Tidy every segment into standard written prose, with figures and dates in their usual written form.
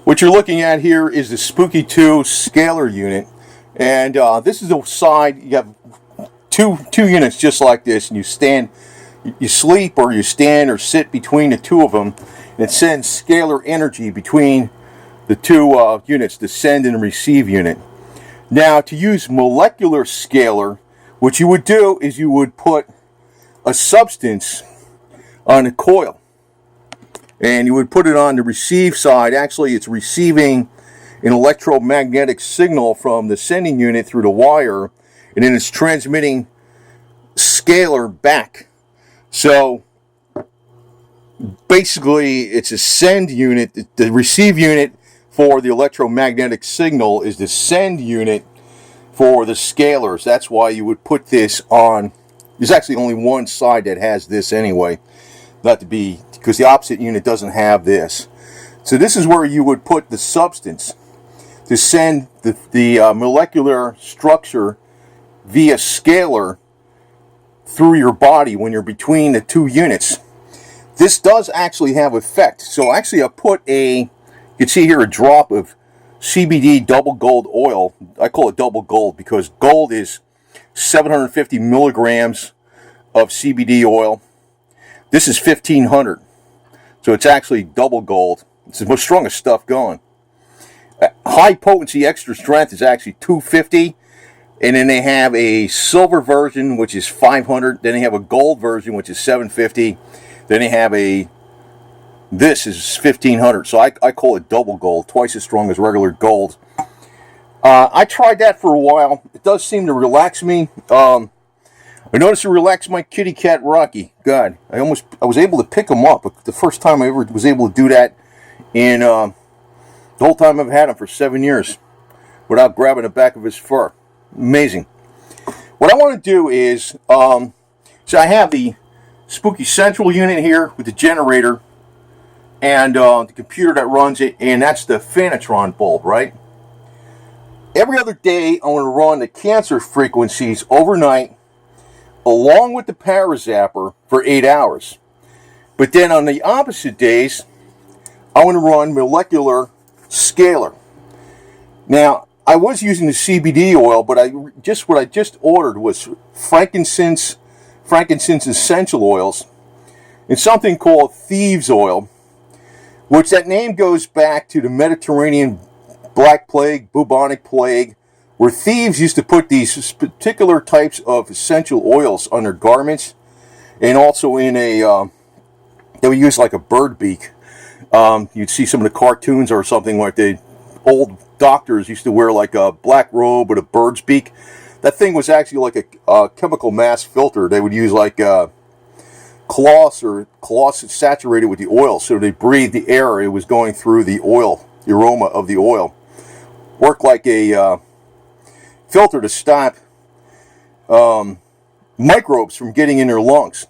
What you're looking at here is the Spooky2 scalar unit, and this is the side. You have two units just like this, and you sleep or you stand or sit between the two of them, and it sends scalar energy between the two units, the send and receive unit. Now, to use molecular scalar, what you would do is you would put a substance on a coil, and you would put it on the receive side. Actually, it's receiving an electromagnetic signal from the sending unit through the wire, and then it's transmitting scalar back. So basically, it's a send unit. The receive unit for the electromagnetic signal is the send unit for the scalars. That's why you would put this on. There's actually only one side that has this anyway, not to be, because the opposite unit doesn't have this. So this is where you would put the substance to send the molecular structure via scalar through your body when you're between the two units. This does actually have effect. So actually I put you can see here a drop of CBD double gold oil. I call it double gold because gold is 750 milligrams of CBD oil. This is 1500. So it's actually double gold. It's the most strongest stuff going. High potency extra strength is actually 250. And then they have a silver version, which is 500. Then they have a gold version, which is 750. Then they have this is 1500. So I call it double gold, twice as strong as regular gold. I tried that for a while. It does seem to relax me. I noticed it relaxed my kitty cat Rocky. God, I was able to pick him up. The first time I ever was able to do that in the whole time I've had him for 7 years without grabbing the back of his fur. Amazing. What I want to do is, so I have the Spooky Central unit here with the generator and the computer that runs it, and that's the Fanatron bulb, right? Every other day, I want to run the cancer frequencies overnight along with the ParaZapper for 8 hours. But then on the opposite days, I want to run molecular scalar. Now, I was using the CBD oil, but what I just ordered was frankincense essential oils and something called Thieves oil, which that name goes back to the Mediterranean Black Plague, bubonic plague, where thieves used to put these particular types of essential oils on their garments, and also in they would use like a bird beak. You'd see some of the cartoons or something like the old doctors used to wear like a black robe with a bird's beak. That thing was actually like a chemical mass filter. They would use like cloths saturated with the oil, so they breathed the air. It was going through the oil, the aroma of the oil. Worked like a filter to stop microbes from getting in their lungs.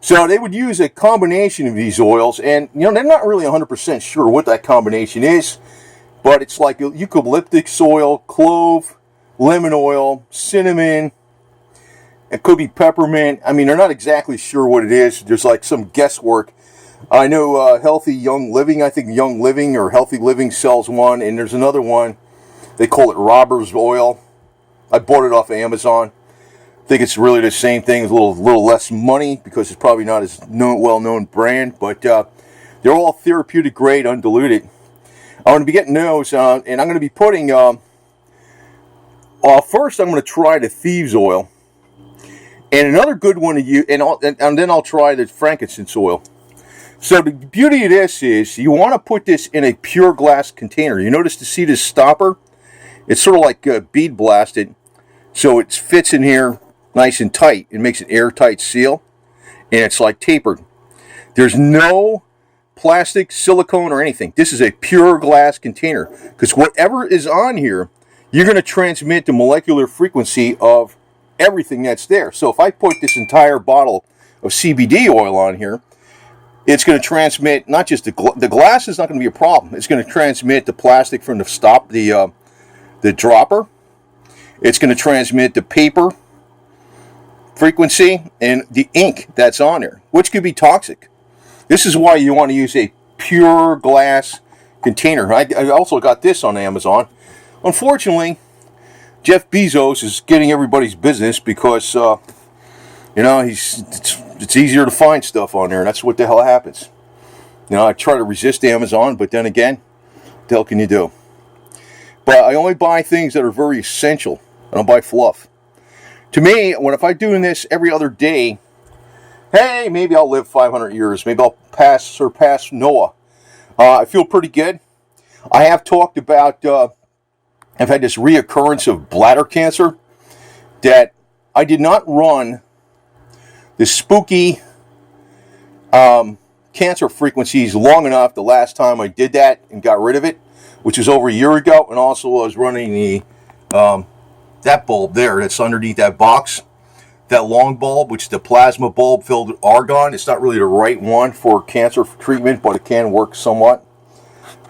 So they would use a combination of these oils, and they're not really 100% sure what that combination is, but it's like eucalyptus oil, clove, lemon oil, cinnamon. It could be peppermint. I mean, they're not exactly sure what it is. There's like some guesswork. I know Healthy Young Living, I think Young Living or Healthy Living sells one, and there's another one. They call it Robber's Oil. I bought it off of Amazon. I think it's really the same thing, a little less money because it's probably not as well-known brand, but they're all therapeutic grade, undiluted. I'm going to be getting those, and I'm going to be putting, first I'm going to try the Thieves oil. And another good one to use, and then I'll try the frankincense oil. So the beauty of this is you want to put this in a pure glass container. You notice to see this stopper? It's sort of like bead blasted, so it fits in here nice and tight. It makes an airtight seal, and it's like tapered. There's no plastic, silicone, or anything. This is a pure glass container, because whatever is on here, you're going to transmit the molecular frequency of everything that's there. So if I put this entire bottle of CBD oil on here, it's going to transmit not just the glass is not going to be a problem. It's going to transmit the plastic from the dropper. It's going to transmit the paper frequency and the ink that's on there, which could be toxic. This is why you want to use a pure glass container. I also got this on Amazon. Unfortunately, Jeff Bezos is getting everybody's business because, it's easier to find stuff on there, and that's what the hell happens. I try to resist Amazon, but then again, what the hell can you do? But I only buy things that are very essential. I don't buy fluff. To me, if I'm doing this every other day, hey, maybe I'll live 500 years. Maybe I'll surpass Noah. I feel pretty good. I have talked about, I've had this reoccurrence of bladder cancer, that I did not run the spooky cancer frequencies long enough the last time I did that and got rid of it, which was over a year ago. And also I was running the that bulb there that's underneath that box, that long bulb, which is the plasma bulb filled with argon. It's not really the right one for cancer treatment, but it can work somewhat.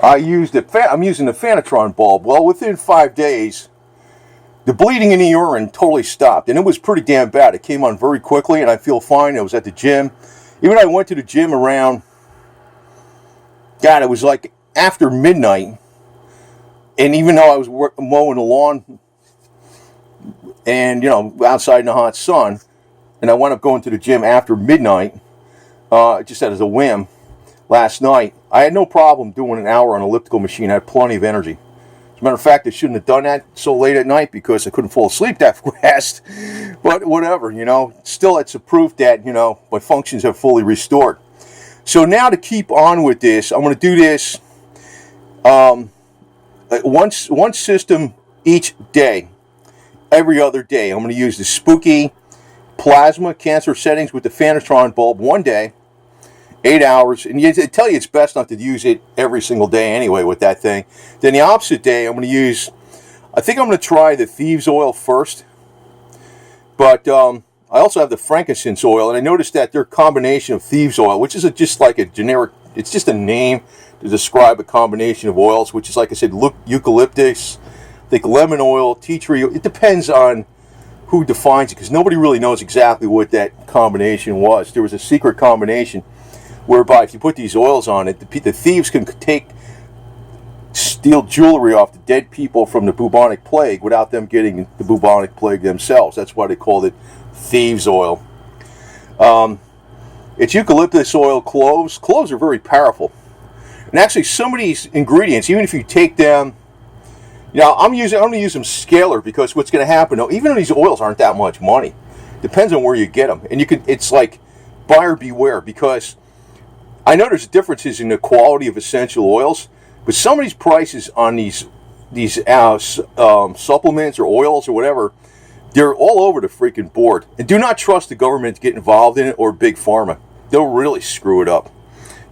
I'm using the Fanatron bulb. Well, within 5 days, the bleeding in the urine totally stopped, and it was pretty damn bad. It came on very quickly, and I feel fine. I was at the gym. Even I went to the gym around, God, it was like after midnight, and even though I was mowing the lawn and, outside in the hot sun, and I wound up going to the gym after midnight, just as a whim, last night, I had no problem doing an hour on an elliptical machine. I had plenty of energy. As a matter of fact, I shouldn't have done that so late at night because I couldn't fall asleep that fast. But whatever, still it's a proof that, my functions have fully restored. So now to keep on with this, I'm going to do this one system each day, every other day. I'm going to use the spooky plasma cancer settings with the Fanatron bulb one day, 8 hours, and they tell you it's best not to use it every single day anyway with that thing. Then the opposite day, I'm going to use, I think I'm going to try the Thieves oil first, but I also have the frankincense oil, and I noticed that their combination of Thieves oil, which is just like a generic, it's just a name to describe a combination of oils, which is, like I said, eucalyptus, I think lemon oil, tea tree, it depends on who defines it, because nobody really knows exactly what that combination was. There was a secret combination whereby if you put these oils on it, the thieves can steal jewelry off the dead people from the bubonic plague without them getting the bubonic plague themselves. That's why they called it Thieves oil. It's eucalyptus oil, cloves. Cloves are very powerful. And actually some of these ingredients, even if you take them, I'm going to use them scalar, because what's going to happen, even though these oils aren't that much money, depends on where you get them. And it's like buyer beware, because I know there's differences in the quality of essential oils, but some of these prices on these supplements or oils or whatever, they're all over the freaking board. And do not trust the government to get involved in it, or big pharma. They'll really screw it up.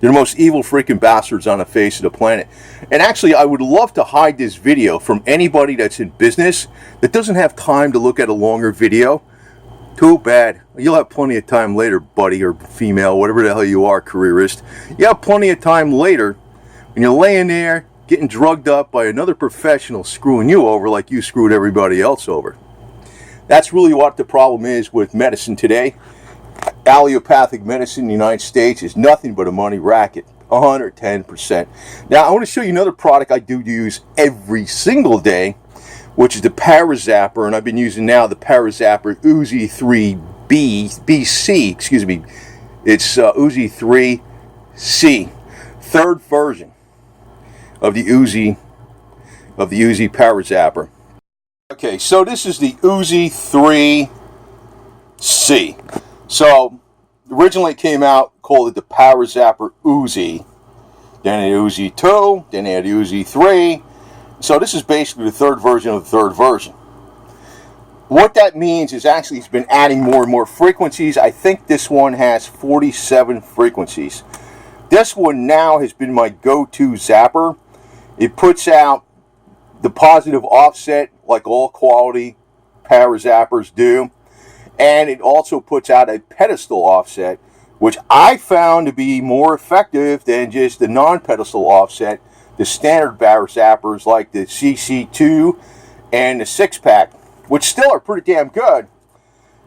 They're the most evil freaking bastards on the face of the planet. And actually, I would love to hide this video from anybody that's in business that doesn't have time to look at a longer video. Too bad. You'll have plenty of time later, buddy or female, whatever the hell you are, careerist. You have plenty of time later when you're laying there getting drugged up by another professional screwing you over like you screwed everybody else over. That's really what the problem is with medicine today. Allopathic medicine in the United States is nothing but a money racket, 110%. Now, I want to show you another product I do use every single day, which is the ParaZapper, and I've been using now the ParaZapper UZI 3BC, excuse me. It's UZI 3C, third version of the UZI ParaZapper. Okay, so this is the UZI 3C. So originally it came out, called it the ParaZapper UZI, then the UZI 2, then they had the UZI 3. So this is basically the third version of the third version. What that means is actually it's been adding more and more frequencies. I think this one has 47 frequencies. This one now has been my go-to zapper. It puts out the positive offset like all quality ParaZappers do. And it also puts out a pedestal offset, which I found to be more effective than just the non-pedestal offset, the standard ParaZappers like the CC2 and the 6-pack, which still are pretty damn good.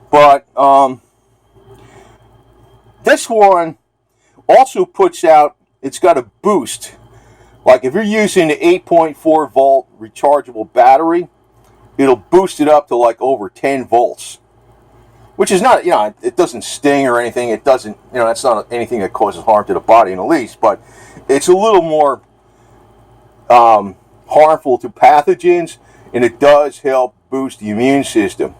But this one also puts out, it's got a boost Like if you're using the 8.4 volt rechargeable battery, it'll boost it up to like over 10 volts. Which is not, it doesn't sting or anything. It doesn't, that's not anything that causes harm to the body in the least. But it's a little more harmful to pathogens, and it does help boost the immune system.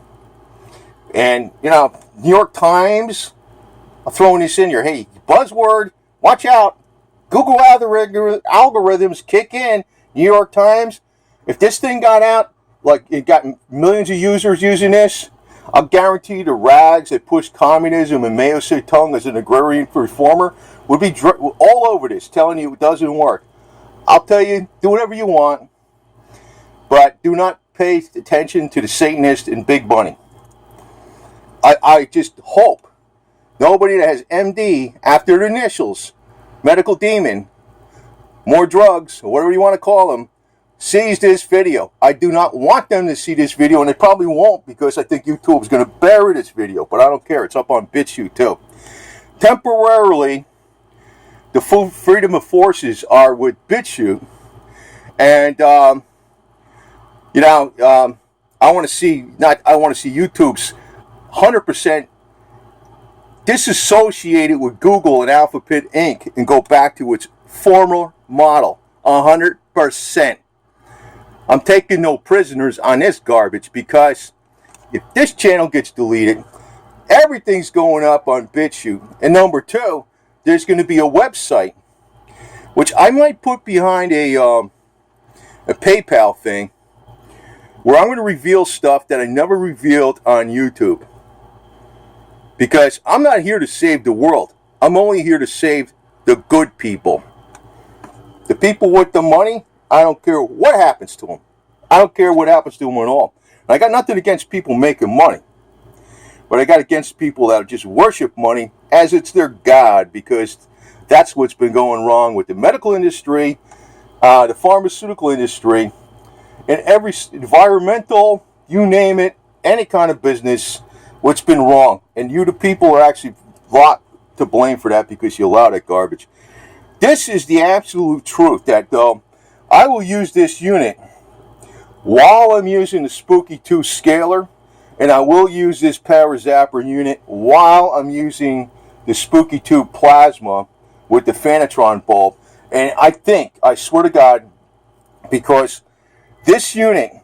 And, New York Times, I'm throwing this in here. Hey, buzzword, watch out. Google algorithms kick in. New York Times, if this thing got out, like it got millions of users using this, I'll guarantee the rags that push communism and Mao Zedong as an agrarian reformer would be all over this, telling you it doesn't work. I'll tell you, do whatever you want, but do not pay attention to the Satanists and big money. I just hope nobody that has MD after their initials, medical demon, more drugs, or whatever you want to call them, sees this video. I do not want them to see this video, and they probably won't, because I think YouTube is going to bury this video, but I don't care. It's up on Bitchute too. Temporarily, the full freedom of forces are with Bitchute, and I want to see YouTube's 100% disassociated with Google and Alphabet Inc. and go back to its former model, 100%. I'm taking no prisoners on this garbage, because if this channel gets deleted, everything's going up on Bitchute. And number two, there's going to be a website, which I might put behind a PayPal thing, where I'm going to reveal stuff that I never revealed on YouTube. Because I'm not here to save the world. I'm only here to save the good people. The people with the money, I don't care what happens to them. I don't care what happens to them at all. And I got nothing against people making money. But I got against people that just worship money as it's their God, because that's what's been going wrong with the medical industry, the pharmaceutical industry, and every environmental, you name it, any kind of business, what's been wrong. And you, the people, are actually a lot to blame for that, because you allow that garbage. This is the absolute truth, that I will use this unit while I'm using the Spooky2 scalar, and I will use this ParaZapper unit while I'm using the Spooky2 plasma with the Fanatron bulb. And I swear to God, because this unit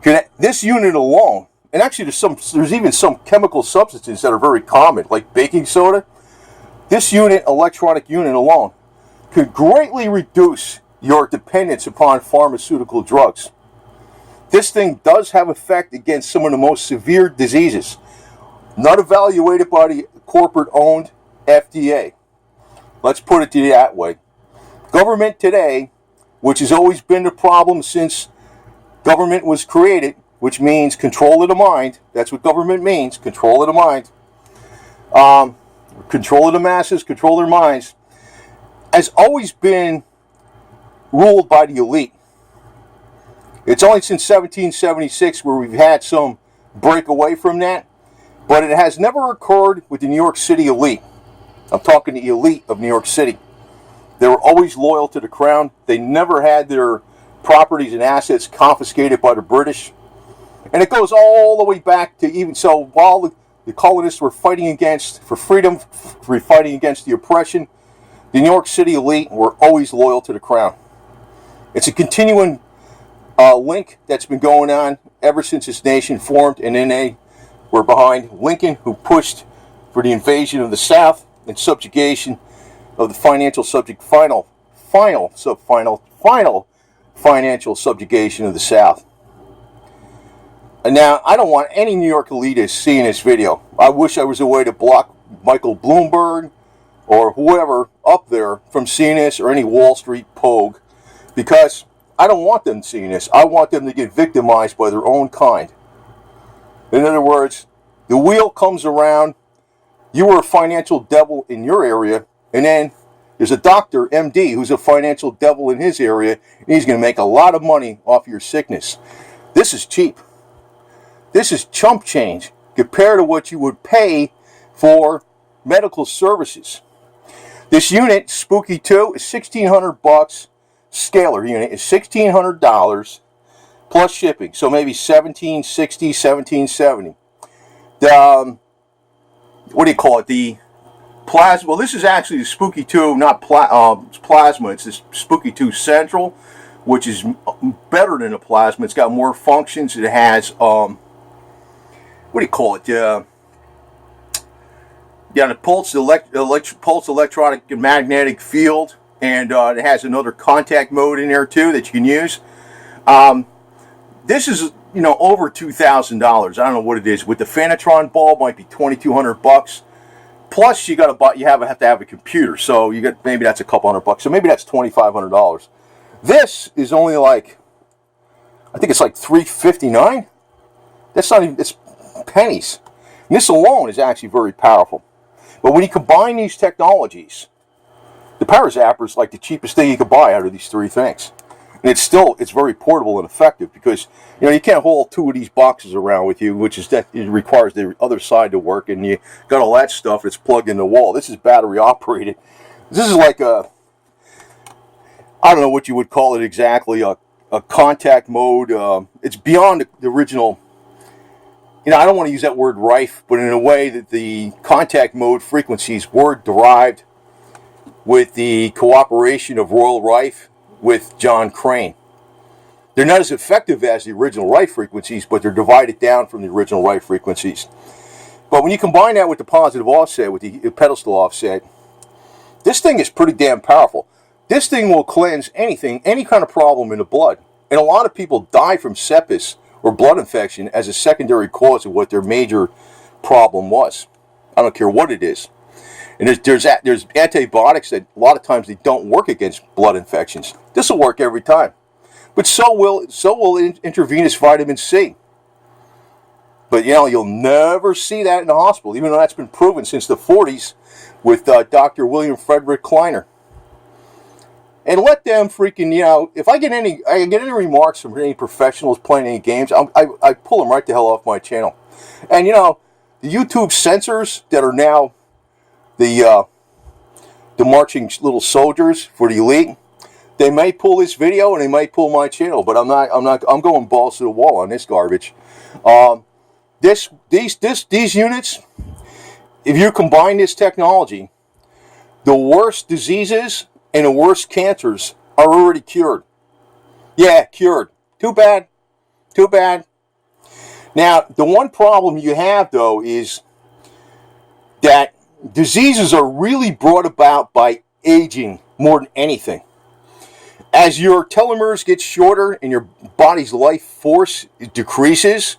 alone, and actually there's even some chemical substances that are very common, like baking soda. This electronic unit alone, could greatly reduce your dependence upon pharmaceutical drugs. This thing does have effect against some of the most severe diseases, not evaluated by the corporate-owned FDA. Let's put it that way. Government today, which has always been the problem since government was created, which means control of the mind. That's what government means, control of the mind. Control of the masses, control their minds, has always been ruled by the elite. It's only since 1776 where we've had some break away from that, but it has never occurred with the New York City elite. I'm talking the elite of New York City. They were always loyal to the crown. They never had their properties and assets confiscated by the British. And it goes all the way back to even so, while the colonists were fighting for freedom, fighting against the oppression, the New York City elite were always loyal to the crown. It's a continuing link that's been going on ever since this nation formed, and then they were behind Lincoln, who pushed for the invasion of the South and subjugation of the final financial subjugation of the South. And now, I don't want any New York elitists seeing this video. I wish there was a way to block Michael Bloomberg or whoever up there from seeing this, or any Wall Street pogue, because I don't want them seeing this. I want them to get victimized by their own kind. In other words, the wheel comes around, you were a financial devil in your area, and then there's a doctor, MD, who's a financial devil in his area, and he's going to make a lot of money off your sickness. This is cheap. This is chump change compared to what you would pay for medical services. This unit, Spooky2, is $1,600. scalar unit is $1,600 plus shipping. So maybe $1,760, $1,770. The what do you call it? The plasma. Well, this is actually the Spooky2, not plasma. It's the Spooky2 Central, which is better than a plasma. It's got more functions. It has what do you call it? The pulse electronic and magnetic field, and it has another contact mode in there too that you can use. This is over $2,000. I don't know what it is. With the Fanatron bulb, might be $2,200. Plus, you have to have a computer, so maybe that's a couple $100. So maybe that's $2,500. This is only like, I think it's like $359. That's not even, it's pennies. And this alone is actually very powerful. But when you combine these technologies, the ParaZapper is like the cheapest thing you could buy out of these three things. And it's very portable and effective because you can't haul two of these boxes around with you, which is that it requires the other side to work, and you got all that stuff that's plugged in the wall. This is battery operated. This is like I don't know what you would call it exactly, a contact mode. It's beyond the original. I don't want to use that word rife, but in a way that the contact mode frequencies were derived with the cooperation of Royal Rife with John Crane. They're not as effective as the original Rife frequencies, but they're divided down from the original Rife frequencies. But when you combine that with the positive offset, with the pedestal offset, this thing is pretty damn powerful. This thing will cleanse anything, any kind of problem in the blood. And a lot of people die from sepsis or blood infection as a secondary cause of what their major problem was. I don't care what it is. And there's antibiotics that a lot of times they don't work against blood infections. This will work every time. But so will intravenous vitamin C. But you'll never see that in the hospital, even though that's been proven since the 40s with Dr. William Frederick Kleiner. And let them freaking, if I get any remarks from any professionals playing any games, I pull them right the hell off my channel. And the YouTube censors that are now the marching little soldiers for the elite, they may pull this video and they might pull my channel, but I'm going balls to the wall on this garbage. These units, if you combine this technology, the worst diseases and the worst cancers are already cured. Yeah, cured. Too bad. Too bad. Now, the one problem you have, though, is that diseases are really brought about by aging more than anything. As your telomeres get shorter and your body's life force decreases,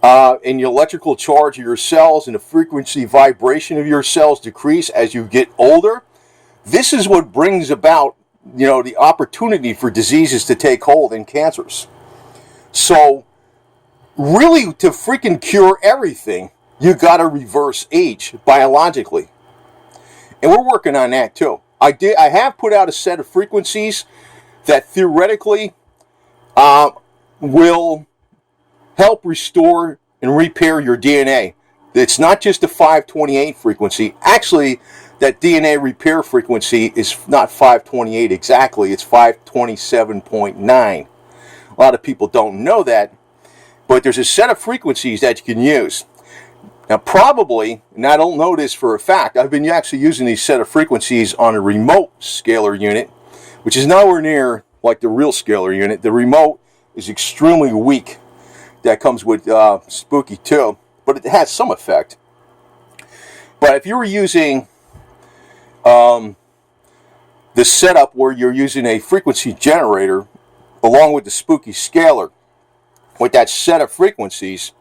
and the electrical charge of your cells and the frequency vibration of your cells decrease as you get older, this is what brings about, the opportunity for diseases to take hold in cancers. So, really, to freaking cure everything, you got to reverse age biologically. And we're working on that too. I have put out a set of frequencies that theoretically will help restore and repair your DNA. It's not just a 528 frequency. Actually, that DNA repair frequency is not 528 exactly. It's 527.9. A lot of people don't know that, but there's a set of frequencies that you can use. Now, probably, and I don't know this for a fact, I've been actually using these set of frequencies on a remote scalar unit, which is nowhere near like the real scalar unit. The remote is extremely weak. That comes with Spooky2, but it has some effect. But if you were using the setup where you're using a frequency generator along with the Spooky scalar, with that set of frequencies,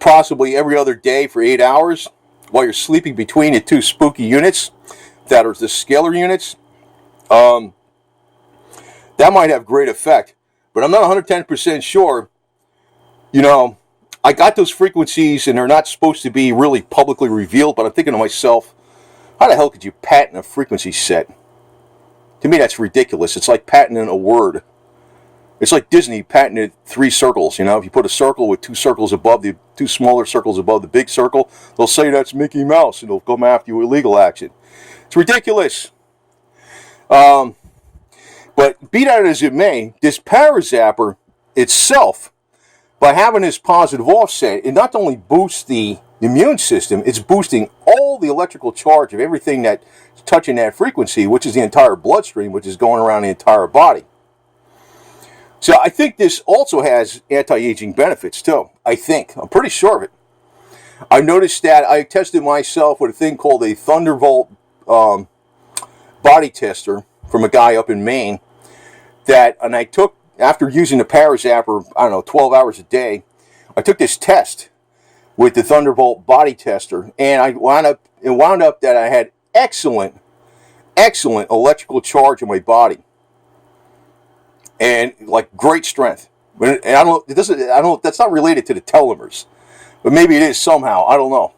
possibly every other day for 8 hours while you're sleeping between the two Spooky units that are the scalar units, that might have great effect. But I'm not 110% sure. I got those frequencies and they're not supposed to be really publicly revealed, but I'm thinking to myself, how the hell could you patent a frequency set? To me, that's ridiculous. It's like patenting a word. It's like Disney patented 3 circles. If you put a circle with 2 circles above the 2 smaller circles above the big circle, they'll say that's Mickey Mouse and they'll come after you with legal action. It's ridiculous. But be that as it may, this ParaZapper itself, by having this positive offset, it not only boosts the immune system, it's boosting all the electrical charge of everything that's touching that frequency, which is the entire bloodstream, which is going around the entire body. So I think this also has anti-aging benefits too. I'm pretty sure of it. I noticed that I tested myself with a thing called a Thunderbolt body tester from a guy up in Maine. And I took, after using the ParaZapper, 12 hours a day, I took this test with the Thunderbolt body tester, and it wound up that I had excellent electrical charge in my body, and like great strength. And I don't know. That's not related to the telomeres, but maybe it is somehow. I don't know.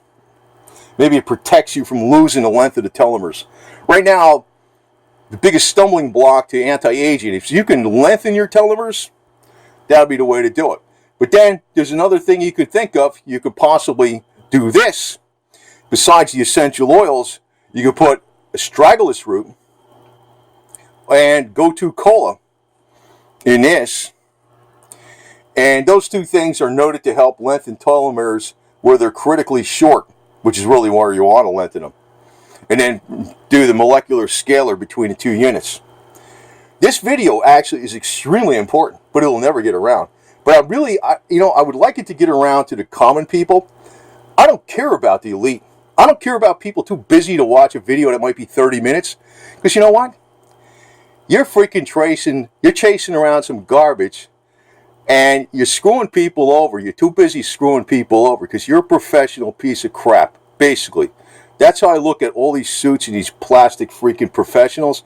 Maybe it protects you from losing the length of the telomeres. Right now, the biggest stumbling block to anti-aging, if you can lengthen your telomeres, that would be the way to do it. But then there's another thing you could think of. You could possibly do this. Besides the essential oils, you could put astragalus root and gotu kola in this. And those two things are noted to help lengthen telomeres where they're critically short, which is really where you want to lengthen them. And then do the molecular scalar between the two units. This video actually is extremely important, but it will never get around. But I would like it to get around to the common people. I don't care about the elite. I don't care about people too busy to watch a video that might be 30 minutes. Because you know what? You're chasing around some garbage, and you're screwing people over. You're too busy screwing people over because you're a professional piece of crap, basically. That's how I look at all these suits and these plastic freaking professionals.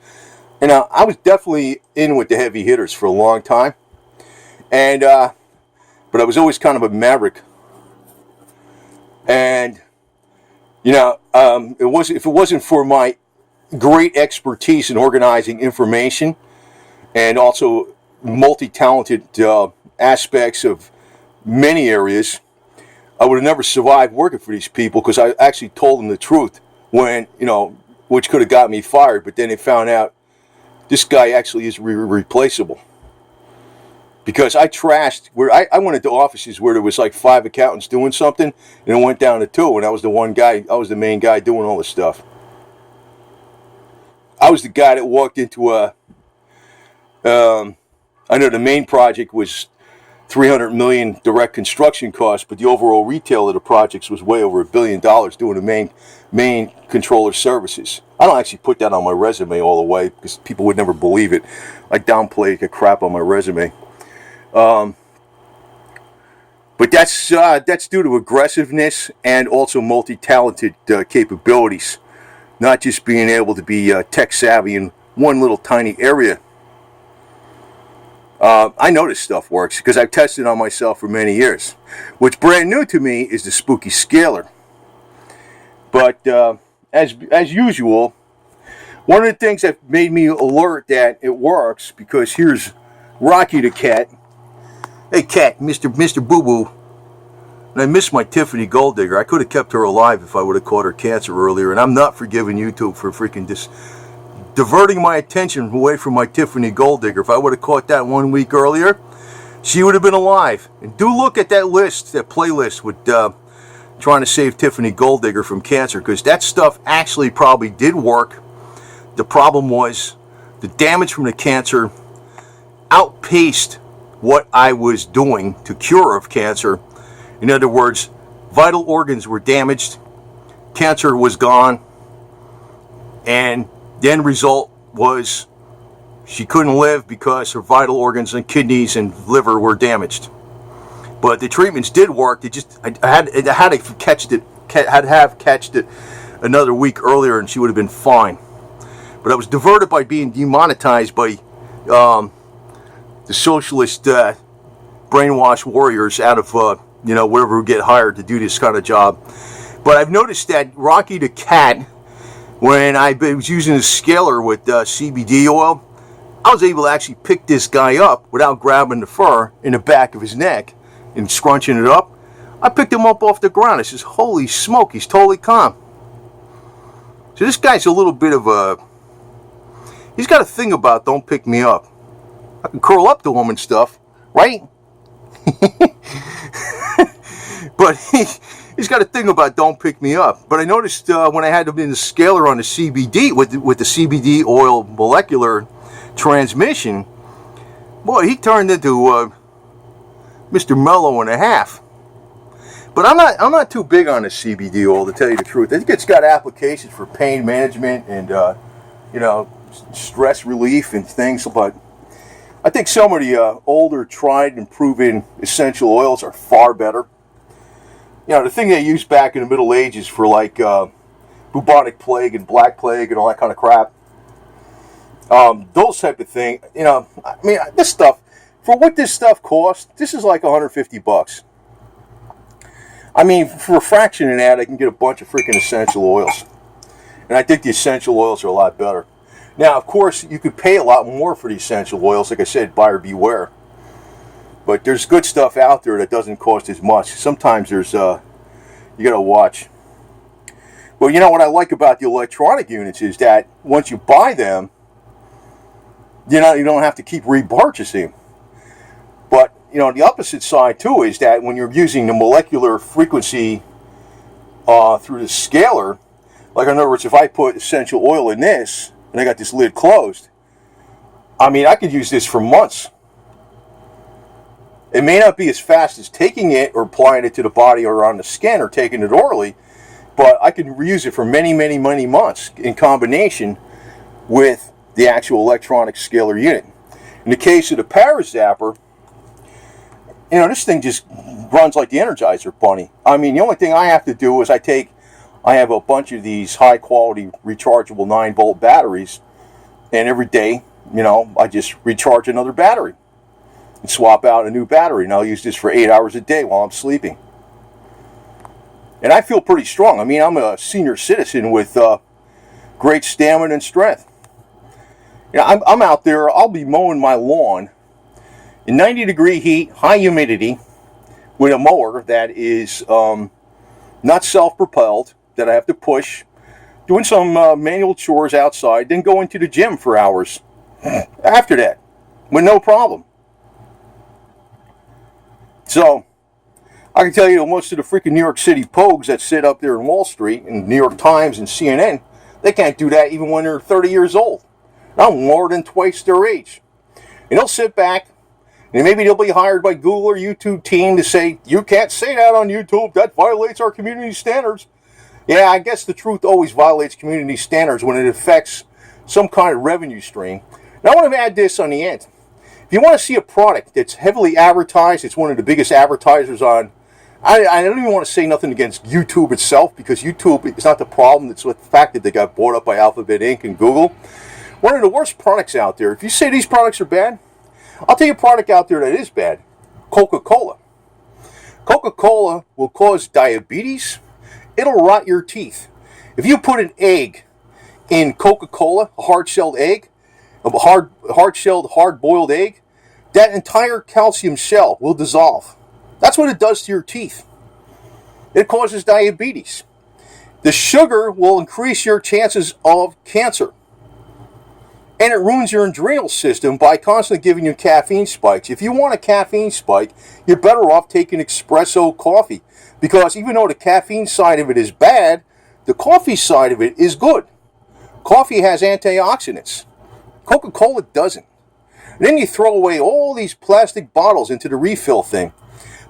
And I was definitely in with the heavy hitters for a long time. And but I was always kind of a maverick. And if it wasn't for my great expertise in organizing information and also multi-talented aspects of many areas, I would have never survived working for these people, because I actually told them the truth when, which could have got me fired. But then they found out this guy actually is replaceable. Because I trashed, where I went into offices where there was like 5 accountants doing something, and it went down to 2, and I was the main guy doing all this stuff. I was the guy that walked into I know the main project was $300 million direct construction costs, but the overall retail of the projects was way over $1 billion doing the main controller services. I don't actually put that on my resume all the way because people would never believe it. I downplay the crap on my resume. But that's due to aggressiveness and also multi-talented capabilities, not just being able to be tech savvy in one little tiny area. I know this stuff works because I've tested on myself for many years. What's brand new to me is the Spooky Scalar. But as usual, one of the things that made me alert that it works, because here's Rocky the cat. Hey cat, Mr. Boo Boo. And I miss my Tiffany Gold Digger. I could have kept her alive if I would have caught her cancer earlier. And I'm not forgiving YouTube for freaking diverting my attention away from my Tiffany Gold Digger. If I would have caught that 1 week earlier, she would have been alive. And do look at that playlist with trying to save Tiffany Gold Digger from cancer, because that stuff actually probably did work. The problem was the damage from the cancer outpaced what I was doing to cure of cancer. In other words, vital organs were damaged, cancer was gone, and the end result was she couldn't live because her vital organs and kidneys and liver were damaged. But the treatments did work. I had to have catched it another week earlier, and she would have been fine. But I was diverted by being demonetized by the socialist brainwash warriors out of wherever we get hired to do this kind of job. But I've noticed that Rocky the cat, when I was using the scalar with CBD oil, I was able to actually pick this guy up without grabbing the fur in the back of his neck and scrunching it up. I picked him up off the ground. I says, holy smoke, he's totally calm. So this guy's a little bit of a, He's got a thing about don't pick me up. I can curl up to him and stuff, right? But he's got a thing about don't pick me up. But I noticed when I had him in the scalar on the CBD with the CBD oil molecular transmission, boy, he turned into Mr. Mellow and a half. But I'm not too big on the CBD oil, to tell you the truth. I think it's got applications for pain management and stress relief and things. But I think some of the older, tried and proven essential oils are far better. The thing they used back in the Middle Ages for like bubonic plague and black plague and all that kind of crap. Those type of thing. This stuff, for what this stuff costs, this is like $150. For a fraction of that, I can get a bunch of freaking essential oils. And I think the essential oils are a lot better. Now, of course, you could pay a lot more for the essential oils. Like I said, buyer beware. But there's good stuff out there that doesn't cost as much. Sometimes there's, you got to watch. Well, what I like about the electronic units is that once you buy them, you don't have to keep repurchasing. But, the opposite side, too, is that when you're using the molecular frequency through the scalar, like in other words, if I put essential oil in this, and I got this lid closed, I could use this for months. It may not be as fast as taking it or applying it to the body or on the skin or taking it orally, but I can reuse it for many, many, many months in combination with the actual electronic scalar unit. In the case of the ParaZapper, this thing just runs like the Energizer Bunny. The only thing I have to do is I have a bunch of these high quality rechargeable 9-volt batteries, and every day, I just recharge another battery and swap out a new battery, and I'll use this for 8 hours a day while I'm sleeping. And I feel pretty strong. I'm a senior citizen with great stamina and strength. I'm out there, I'll be mowing my lawn in 90-degree heat, high humidity, with a mower that is not self-propelled, that I have to push, doing some manual chores outside, then go into the gym for hours after that, with no problem. So, I can tell you that most of the freaking New York City pogues that sit up there in Wall Street, and New York Times and CNN, they can't do that even when they're 30 years old. I'm more than twice their age. And they'll sit back, and maybe they'll be hired by Google or YouTube team to say, you can't say that on YouTube, that violates our community standards. Yeah, I guess the truth always violates community standards when it affects some kind of revenue stream. Now I want to add this on the end. If you want to see a product that's heavily advertised, it's one of the biggest advertisers on, I don't even want to say nothing against YouTube itself, because YouTube is not the problem. It's with the fact that they got bought up by Alphabet Inc. and Google. One of the worst products out there. If you say these products are bad, I'll tell you a product out there that is bad. Coca-Cola. Coca-Cola will cause diabetes. It'll rot your teeth. If you put an egg in Coca-Cola, a hard-shelled egg, a hard-shelled, hard-boiled egg, that entire calcium shell will dissolve. That's what it does to your teeth. It causes diabetes. The sugar will increase your chances of cancer. And it ruins your adrenal system by constantly giving you caffeine spikes. If you want a caffeine spike, you're better off taking espresso coffee. Because even though the caffeine side of it is bad, the coffee side of it is good. Coffee has antioxidants. Coca-Cola doesn't. And then you throw away all these plastic bottles into the refill thing.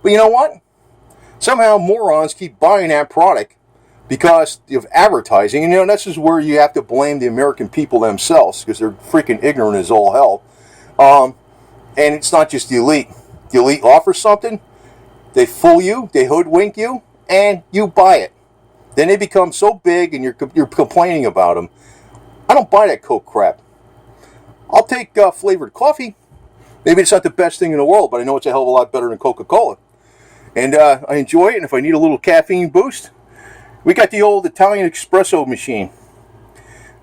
But you know what? Somehow morons keep buying that product because of advertising. And this is where you have to blame the American people themselves, because they're freaking ignorant as all hell. And it's not just the elite. The elite offers something, they fool you, they hoodwink you, and you buy it. Then they become so big and you're complaining about them. I don't buy that Coke crap. I'll take flavored coffee. Maybe it's not the best thing in the world, but I know it's a hell of a lot better than Coca-Cola. And I enjoy it, and if I need a little caffeine boost, we got the old Italian espresso machine.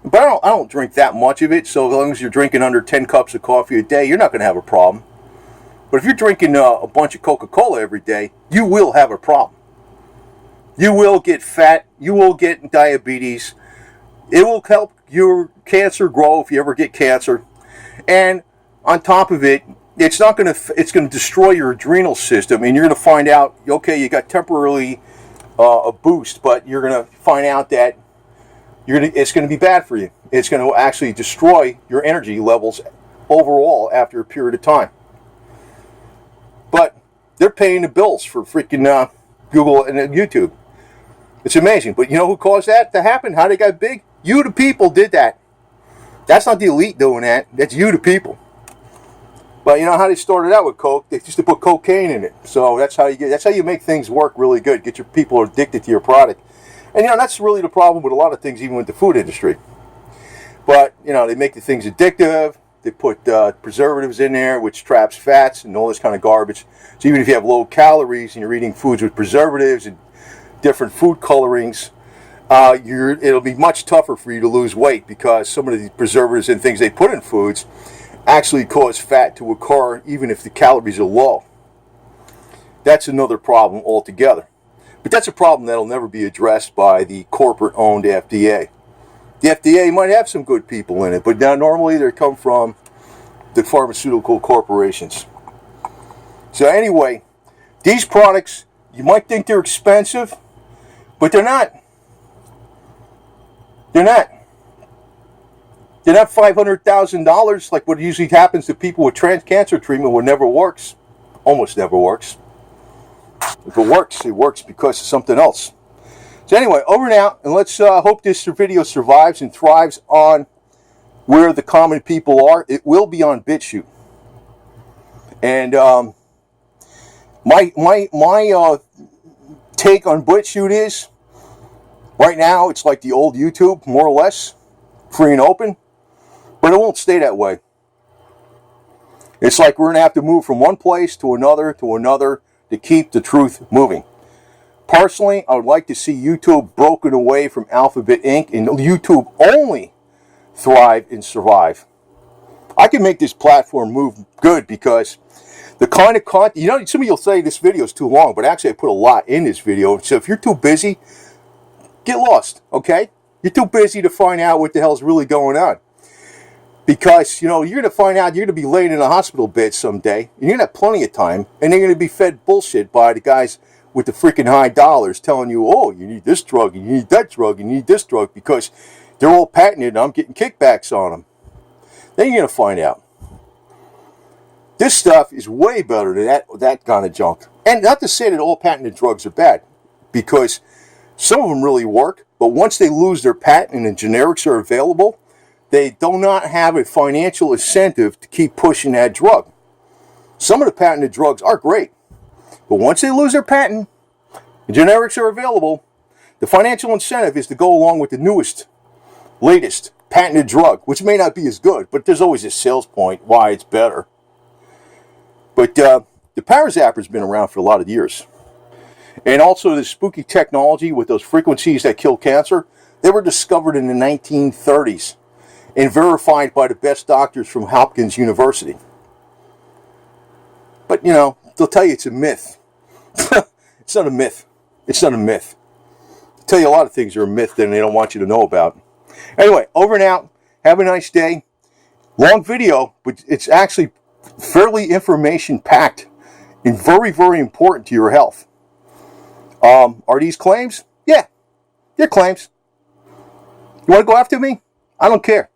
But I don't drink that much of it, so as long as you're drinking under 10 cups of coffee a day, you're not going to have a problem. But if you're drinking a bunch of Coca-Cola every day, you will have a problem. You will get fat, you will get diabetes. It will help your cancer grow if you ever get cancer. And on top of it, it's going to destroy your adrenal system, and you're going to find out, okay, you got temporarily a boost, but you're going to find out that it's going to be bad for you. It's going to actually destroy your energy levels overall after a period of time. But they're paying the bills for freaking Google and YouTube. It's amazing. But you know who caused that to happen? How they got big? You, the people, did that. That's not the elite doing that. That's you, the people. But you know how they started out with coke? They used to put cocaine in it. So that's how you make things work really good. Get your people addicted to your product. And you know, that's really the problem with a lot of things, even with the food industry. But you know, they make the things addictive. They put preservatives in there, which traps fats and all this kind of garbage. So even if you have low calories and you're eating foods with preservatives and different food colorings, it'll be much tougher for you to lose weight, because some of the preservatives and things they put in foods actually cause fat to occur even if the calories are low. That's another problem altogether. But that's a problem that'll never be addressed by the corporate-owned FDA. The FDA might have some good people in it, but now normally they come from the pharmaceutical corporations. So anyway, these products, you might think they're expensive, but they're not. They're not. They're not $500,000 like what usually happens to people with cancer treatment, what never works. Almost never works. If it works because of something else. So anyway, over and out, and let's hope this video survives and thrives on where the common people are. It will be on Bitchute. And my take on Bitchute is, right now it's like the old YouTube, more or less, free and open. But it won't stay that way. It's like we're going to have to move from one place to another to keep the truth moving. Personally, I would like to see YouTube broken away from Alphabet Inc. and YouTube only thrive and survive. I can make this platform move good, because the kind of content, you know, some of you will say this video is too long, but actually I put a lot in this video. So if you're too busy, get lost, okay? You're too busy to find out what the hell's really going on. Because, you know, you're going to find out you're going to be laying in a hospital bed someday, and you're going to have plenty of time, and you're going to be fed bullshit by the guys with the freaking high dollars telling you, oh, you need this drug, and you need that drug, and you need this drug, because they're all patented, and I'm getting kickbacks on them. Then you're going to find out. This stuff is way better than that kind of junk. And not to say that all patented drugs are bad, because some of them really work, but once they lose their patent and the generics are available, they do not have a financial incentive to keep pushing that drug. Some of the patented drugs are great, but once they lose their patent, the generics are available, the financial incentive is to go along with the newest, latest patented drug, which may not be as good, but there's always a sales point why it's better. But the ParaZapper has been around for a lot of years. And also the spooky technology with those frequencies that kill cancer, they were discovered in the 1930s. And verified by the best doctors from Hopkins University. But, you know, they'll tell you it's a myth. It's not a myth. It's not a myth. They'll tell you a lot of things are a myth that they don't want you to know about. Anyway, over and out. Have a nice day. Long video, but it's actually fairly information-packed and very, very important to your health. Are these claims? Yeah, they're claims. You want to go after me? I don't care.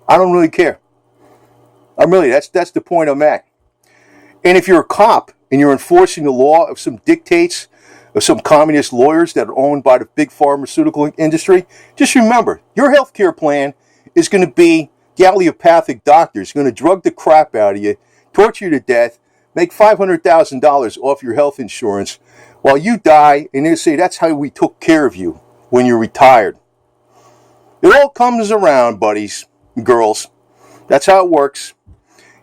I don't really care. That's the point I'm at. And if you're a cop and you're enforcing the law of some dictates of some communist lawyers that are owned by the big pharmaceutical industry, just remember, your health care plan is going to be the allopathic doctors going to drug the crap out of you, torture you to death, make $500,000 off your health insurance while you die, and they say that's how we took care of you when you're retired. It all comes around, buddies and girls. That's how it works.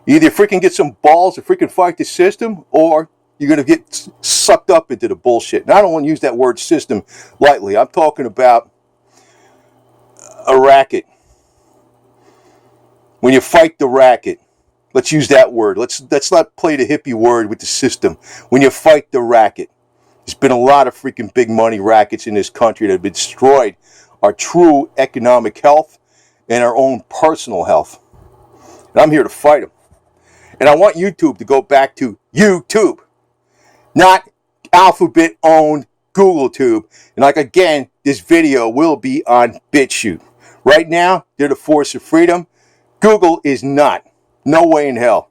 You either freaking get some balls to freaking fight the system, or you're going to get sucked up into the bullshit. And I don't want to use that word system lightly. I'm talking about a racket. When you fight the racket, let's use that word. Let's not play the hippie word with the system. When you fight the racket, there's been a lot of freaking big money rackets in this country that have been destroyed our true economic health, and our own personal health. And I'm here to fight them. And I want YouTube to go back to YouTube, not Alphabet-owned GoogleTube. And like again, this video will be on Bitchute. Right now, they're the force of freedom. Google is not. No way in hell.